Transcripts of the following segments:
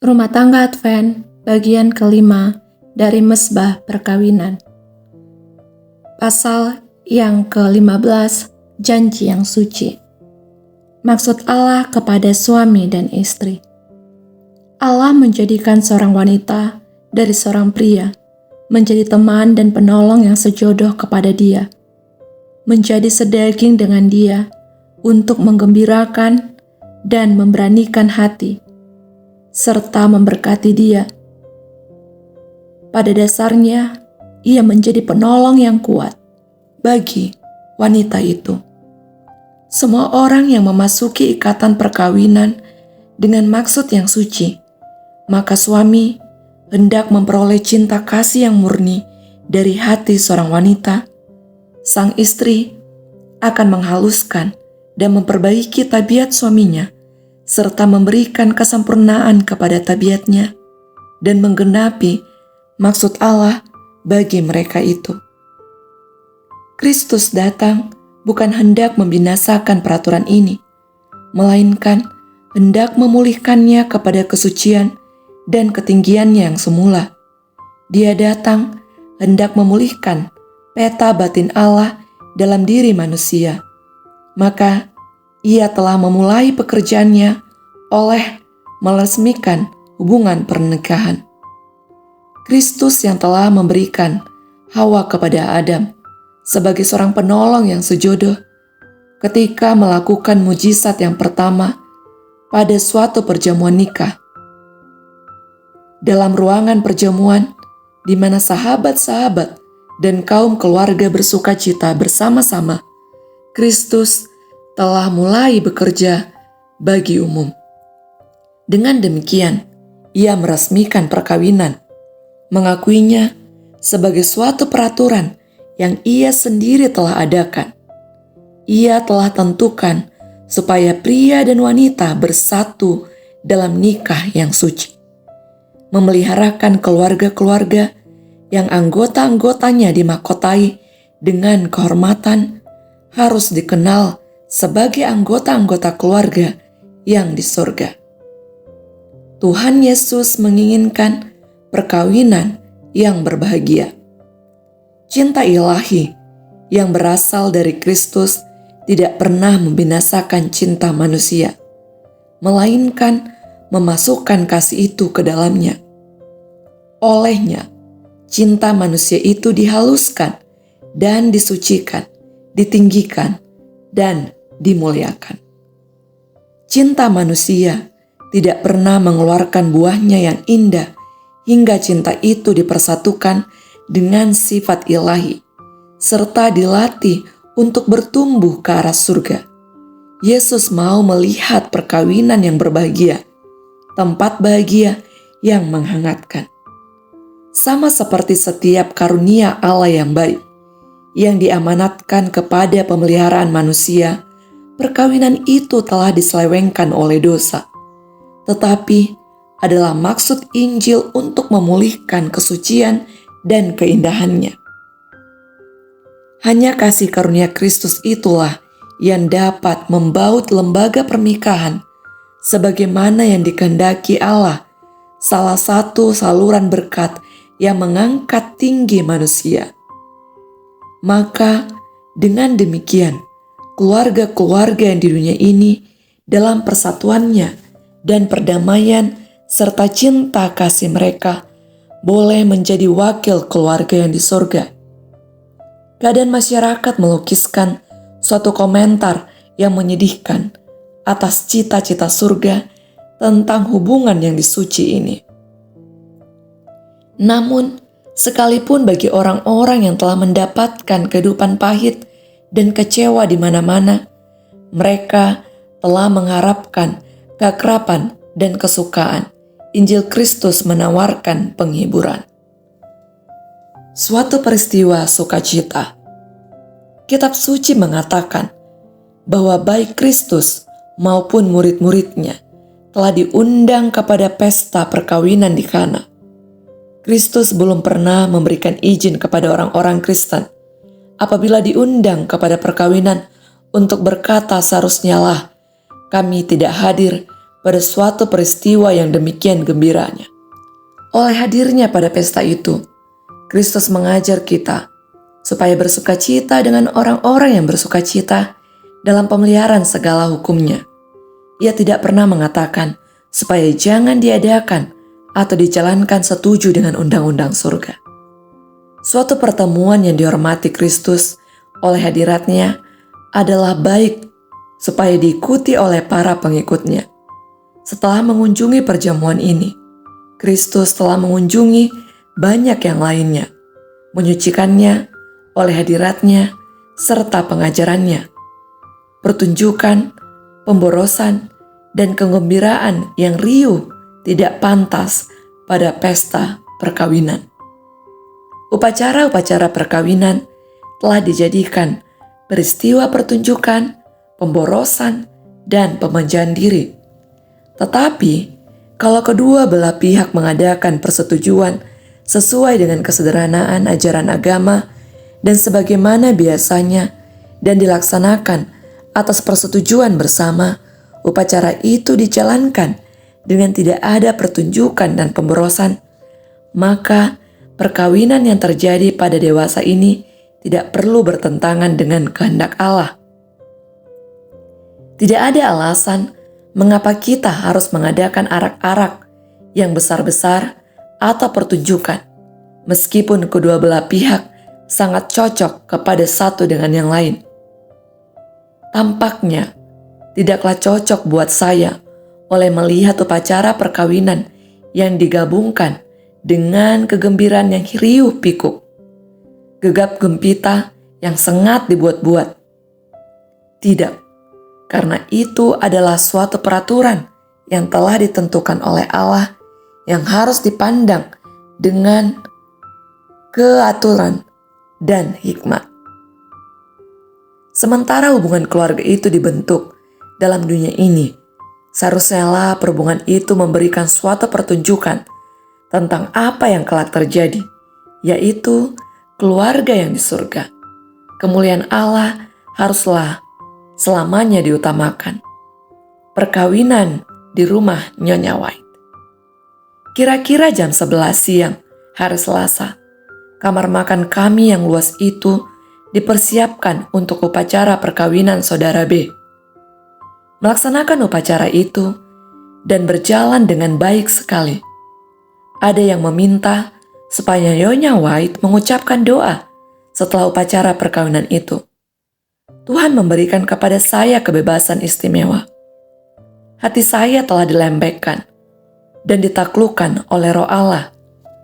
Rumah tangga Advent, bagian kelima dari Mezbah Perkawinan. Pasal yang ke-15, Janji yang Suci. Maksud Allah kepada suami dan istri. Allah menjadikan seorang wanita dari seorang pria, menjadi teman dan penolong yang sejodoh kepada dia, menjadi sedaging dengan dia untuk menggembirakan dan memberanikan hati, serta memberkati dia. Pada dasarnya, ia menjadi penolong yang kuat bagi wanita itu. Semua orang yang memasuki ikatan perkawinan dengan maksud yang suci, maka suami hendak memperoleh cinta kasih yang murni dari hati seorang wanita. Sang istri akan menghaluskan dan memperbaiki tabiat suaminya, serta memberikan kesempurnaan kepada tabiatnya dan menggenapi maksud Allah bagi mereka itu. Kristus datang bukan hendak membinasakan peraturan ini, melainkan hendak memulihkannya kepada kesucian dan ketinggiannya yang semula. Dia datang hendak memulihkan peta batin Allah dalam diri manusia. Maka ia telah memulai pekerjaannya oleh meresmikan hubungan pernikahan. Kristus yang telah memberikan Hawa kepada Adam sebagai seorang penolong yang sejodoh ketika melakukan mujizat yang pertama pada suatu perjamuan nikah. Dalam ruangan perjamuan di mana sahabat-sahabat dan kaum keluarga bersukacita bersama-sama, Kristus telah mulai bekerja bagi umum. Dengan demikian, ia meresmikan perkawinan, mengakuinya sebagai suatu peraturan yang ia sendiri telah adakan. Ia telah tentukan supaya pria dan wanita bersatu dalam nikah yang suci, memeliharakan keluarga-keluarga yang anggota-anggotanya dimahkotai dengan kehormatan, harus dikenal sebagai anggota-anggota keluarga yang di surga. Tuhan Yesus menginginkan perkawinan yang berbahagia. Cinta ilahi yang berasal dari Kristus tidak pernah membinasakan cinta manusia, melainkan memasukkan kasih itu ke dalamnya. Olehnya, cinta manusia itu dihaluskan dan disucikan, ditinggikan, dan dimuliakan. Cinta manusia tidak pernah mengeluarkan buahnya yang indah hingga cinta itu dipersatukan dengan sifat ilahi, serta dilatih untuk bertumbuh ke arah surga. Yesus mau melihat perkawinan yang berbahagia, tempat bahagia yang menghangatkan. Sama seperti setiap karunia Allah yang baik, yang diamanatkan kepada pemeliharaan manusia, perkawinan itu telah diselewengkan oleh dosa, tetapi adalah maksud Injil untuk memulihkan kesucian dan keindahannya. Hanya kasih karunia Kristus itulah yang dapat membaut lembaga pernikahan sebagaimana yang dikehendaki Allah, salah satu saluran berkat yang mengangkat tinggi manusia. Maka dengan demikian, keluarga-keluarga yang di dunia ini dalam persatuannya dan perdamaian serta cinta kasih mereka boleh menjadi wakil keluarga yang di surga. Keadaan masyarakat melukiskan suatu komentar yang menyedihkan atas cita-cita surga tentang hubungan yang disuci ini. Namun, sekalipun bagi orang-orang yang telah mendapatkan kehidupan pahit dan kecewa di mana-mana, mereka telah mengharapkan keakraban dan kesukaan. Injil Kristus menawarkan penghiburan. Suatu peristiwa sukacita. Kitab suci mengatakan bahwa baik Kristus maupun murid-muridnya telah diundang kepada pesta perkawinan di Kana. Kristus belum pernah memberikan izin kepada orang-orang Kristen apabila diundang kepada perkawinan untuk berkata seharusnya lah, kami tidak hadir pada suatu peristiwa yang demikian gembiranya. Oleh hadirnya pada pesta itu, Kristus mengajar kita supaya bersukacita dengan orang-orang yang bersukacita dalam pemeliharaan segala hukumnya. Ia tidak pernah mengatakan supaya jangan diadakan atau dijalankan setuju dengan undang-undang surga. Suatu pertemuan yang dihormati Kristus oleh hadiratnya adalah baik supaya diikuti oleh para pengikutnya. Setelah mengunjungi perjamuan ini, Kristus telah mengunjungi banyak yang lainnya, menyucikannya oleh hadiratnya serta pengajarannya. Pertunjukan, pemborosan, dan kegembiraan yang riuh tidak pantas pada pesta perkawinan. Upacara-upacara perkawinan telah dijadikan peristiwa pertunjukan, pemborosan, dan pemanjaan diri. Tetapi, kalau kedua belah pihak mengadakan persetujuan sesuai dengan kesederhanaan ajaran agama dan sebagaimana biasanya dan dilaksanakan atas persetujuan bersama, upacara itu dijalankan dengan tidak ada pertunjukan dan pemborosan, maka perkawinan yang terjadi pada dewasa ini tidak perlu bertentangan dengan kehendak Allah. Tidak ada alasan mengapa kita harus mengadakan arak-arak yang besar-besar atau pertunjukan, meskipun kedua belah pihak sangat cocok kepada satu dengan yang lain. Tampaknya tidaklah cocok buat saya oleh melihat upacara perkawinan yang digabungkan dengan kegembiraan yang riuh pikuk, gegap gempita yang sengat dibuat-buat. Tidak. Karena itu adalah suatu peraturan yang telah ditentukan oleh Allah yang harus dipandang dengan keaturan dan hikmat. Sementara hubungan keluarga itu dibentuk dalam dunia ini, seharusnya lah perhubungan itu memberikan suatu pertunjukan tentang apa yang kelak terjadi, yaitu keluarga yang di surga. Kemuliaan Allah haruslah selamanya diutamakan. Perkawinan di rumah Nyonya White. Kira-kira jam 11 siang hari Selasa, kamar makan kami yang luas itu dipersiapkan untuk upacara perkawinan saudara B. Melaksanakan upacara itu dan berjalan dengan baik sekali. Ada yang meminta supaya Nyonya White mengucapkan doa setelah upacara perkawinan itu. Tuhan memberikan kepada saya kebebasan istimewa. Hati saya telah dilembekkan dan ditaklukkan oleh Roh Allah.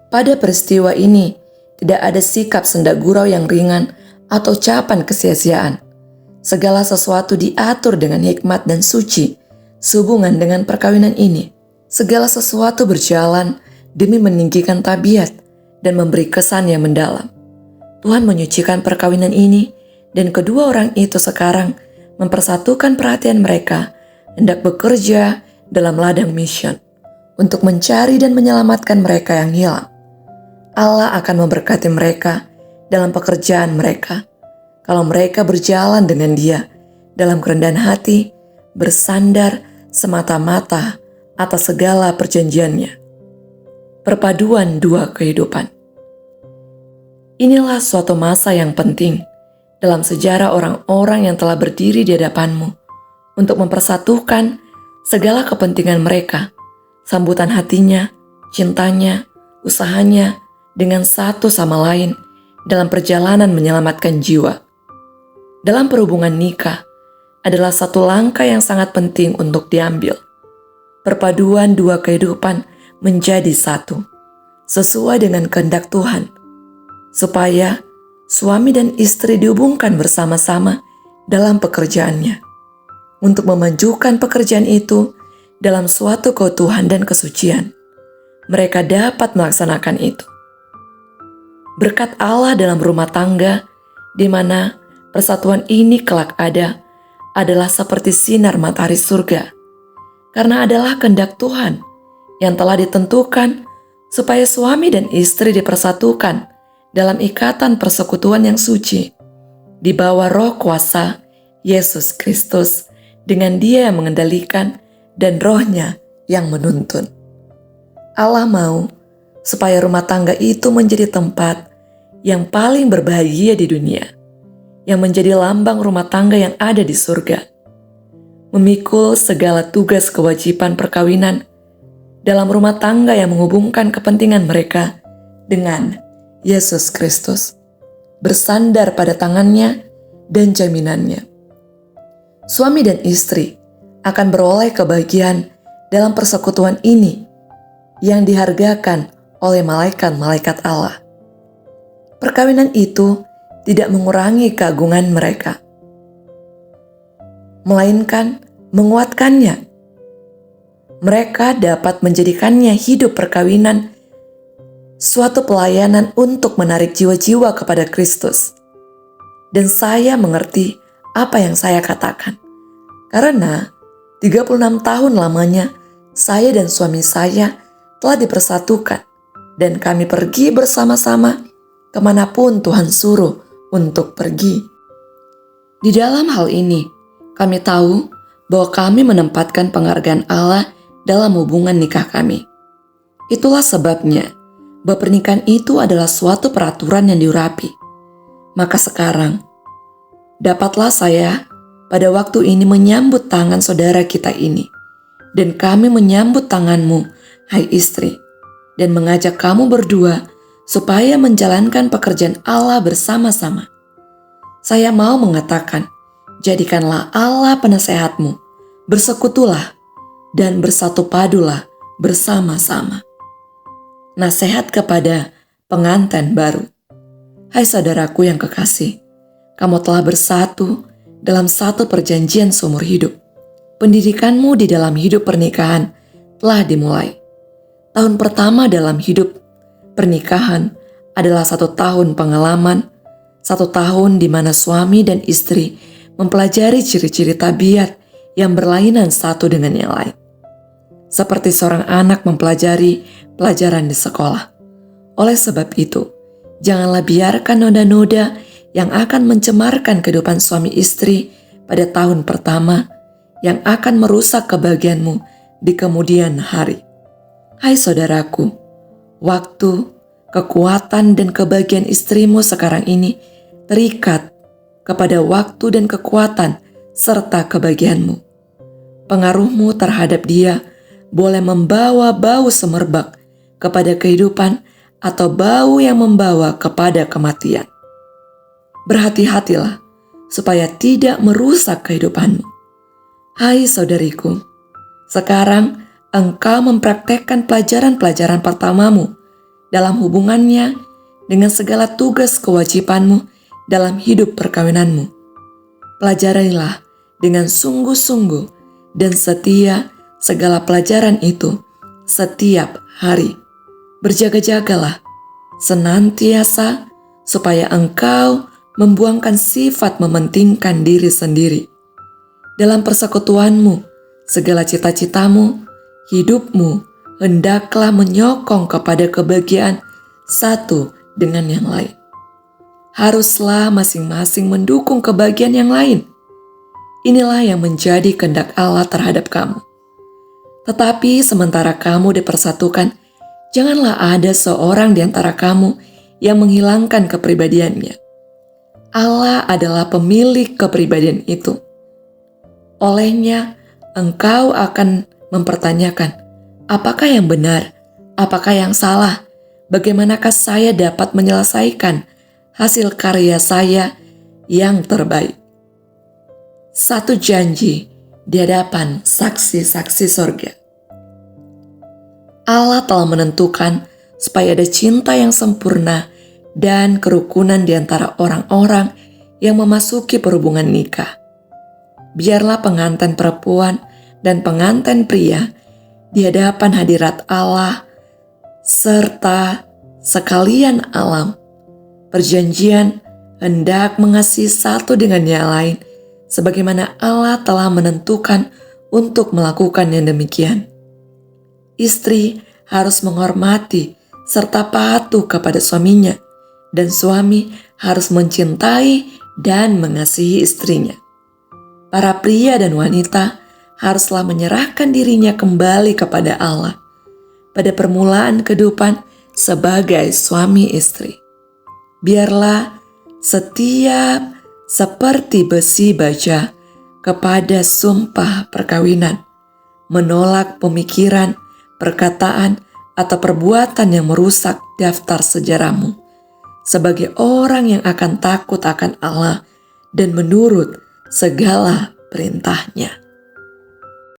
Pada peristiwa ini, tidak ada sikap senda gurau yang ringan atau ucapan kesia-siaan. Segala sesuatu diatur dengan hikmat dan suci sehubungan dengan perkawinan ini. Segala sesuatu berjalan demi meninggikan tabiat dan memberi kesan yang mendalam. Tuhan menyucikan perkawinan ini, dan kedua orang itu sekarang mempersatukan perhatian mereka hendak bekerja dalam ladang mission untuk mencari dan menyelamatkan mereka yang hilang. Allah akan memberkati mereka dalam pekerjaan mereka kalau mereka berjalan dengan Dia dalam kerendahan hati, bersandar semata-mata atas segala perjanjiannya. Perpaduan dua kehidupan. Inilah suatu masa yang penting dalam sejarah orang-orang yang telah berdiri di hadapanmu untuk mempersatukan segala kepentingan mereka, sambutan hatinya, cintanya, usahanya dengan satu sama lain dalam perjalanan menyelamatkan jiwa. Dalam perhubungan nikah adalah satu langkah yang sangat penting untuk diambil. Perpaduan dua kehidupan menjadi satu, sesuai dengan kehendak Tuhan, supaya suami dan istri dihubungkan bersama-sama dalam pekerjaannya, untuk memajukan pekerjaan itu dalam suatu keutuhan dan kesucian. Mereka dapat melaksanakan itu. Berkat Allah dalam rumah tangga, di mana persatuan ini kelak ada, adalah seperti sinar matahari surga, karena adalah kehendak Tuhan yang telah ditentukan supaya suami dan istri dipersatukan dalam ikatan persekutuan yang suci, di bawah roh kuasa Yesus Kristus, dengan Dia yang mengendalikan dan Roh-Nya yang menuntun. Allah mau supaya rumah tangga itu menjadi tempat yang paling berbahagia di dunia, yang menjadi lambang rumah tangga yang ada di surga, memikul segala tugas kewajiban perkawinan dalam rumah tangga yang menghubungkan kepentingan mereka dengan Yesus Kristus, bersandar pada tangannya dan jaminannya. Suami dan istri akan beroleh kebahagiaan dalam persekutuan ini yang dihargakan oleh malaikat-malaikat Allah. Perkawinan itu tidak mengurangi keagungan mereka, melainkan menguatkannya. Mereka dapat menjadikannya hidup perkawinan suatu pelayanan untuk menarik jiwa-jiwa kepada Kristus. Dan saya mengerti apa yang saya katakan, karena 36 tahun lamanya saya dan suami saya telah dipersatukan, dan kami pergi bersama-sama kemanapun Tuhan suruh untuk pergi. Di dalam hal ini, kami tahu bahwa kami menempatkan penghargaan Allah dalam hubungan nikah kami. Itulah sebabnya bahwa pernikahan itu adalah suatu peraturan yang diurapi. Maka sekarang, dapatlah saya pada waktu ini menyambut tangan saudara kita ini, dan kami menyambut tanganmu, hai istri, dan mengajak kamu berdua supaya menjalankan pekerjaan Allah bersama-sama. Saya mau mengatakan, jadikanlah Allah penasehatmu, bersekutulah dan bersatu padulah bersama-sama. Nasihat kepada pengantin baru. Hai saudaraku yang kekasih, kamu telah bersatu dalam satu perjanjian seumur hidup. Pendidikanmu di dalam hidup pernikahan telah dimulai. Tahun pertama dalam hidup pernikahan adalah 1 tahun pengalaman, 1 tahun di mana suami dan istri mempelajari ciri-ciri tabiat yang berlainan satu dengan yang lain. Seperti seorang anak mempelajari pelajaran di sekolah. Oleh sebab itu, janganlah biarkan noda-noda yang akan mencemarkan kehidupan suami istri pada tahun pertama yang akan merusak kebahagiaanmu di kemudian hari. Hai saudaraku, waktu, kekuatan, dan kebahagiaan istrimu sekarang ini terikat kepada waktu dan kekuatan serta kebahagiaanmu. Pengaruhmu terhadap dia boleh membawa bau semerbak kepada kehidupan atau bau yang membawa kepada kematian. Berhati-hatilah supaya tidak merusak kehidupanmu. Hai saudariku, sekarang engkau mempraktekkan pelajaran-pelajaran pertamamu dalam hubungannya dengan segala tugas kewajibanmu dalam hidup perkawinanmu. Pelajarilah dengan sungguh-sungguh dan setia segala pelajaran itu setiap hari. Berjaga-jagalah senantiasa supaya engkau membuangkan sifat mementingkan diri sendiri. Dalam persekutuanmu, segala cita-citamu, hidupmu hendaklah menyokong kepada kebahagiaan satu dengan yang lain. Haruslah masing-masing mendukung kebahagiaan yang lain. Inilah yang menjadi kehendak Allah terhadap kamu. Tetapi sementara kamu dipersatukan, janganlah ada seorang di antara kamu yang menghilangkan kepribadiannya. Allah adalah pemilik kepribadian itu. Olehnya, engkau akan mempertanyakan, apakah yang benar, apakah yang salah, bagaimanakah saya dapat menyelesaikan hasil karya saya yang terbaik. Satu janji di hadapan saksi-saksi sorga. Allah telah menentukan supaya ada cinta yang sempurna dan kerukunan di antara orang-orang yang memasuki perhubungan nikah. Biarlah pengantin perempuan dan pengantin pria di hadapan hadirat Allah serta sekalian alam perjanjian hendak mengasihi satu dengan yang lain sebagaimana Allah telah menentukan untuk melakukan yang demikian. Istri harus menghormati serta patuh kepada suaminya, dan suami harus mencintai dan mengasihi istrinya. Para pria dan wanita haruslah menyerahkan dirinya kembali kepada Allah pada permulaan kehidupan sebagai suami istri. Biarlah setiap seperti besi baja kepada sumpah perkawinan, menolak pemikiran, perkataan, atau perbuatan yang merusak daftar sejarahmu sebagai orang yang akan takut akan Allah dan menurut segala perintahnya.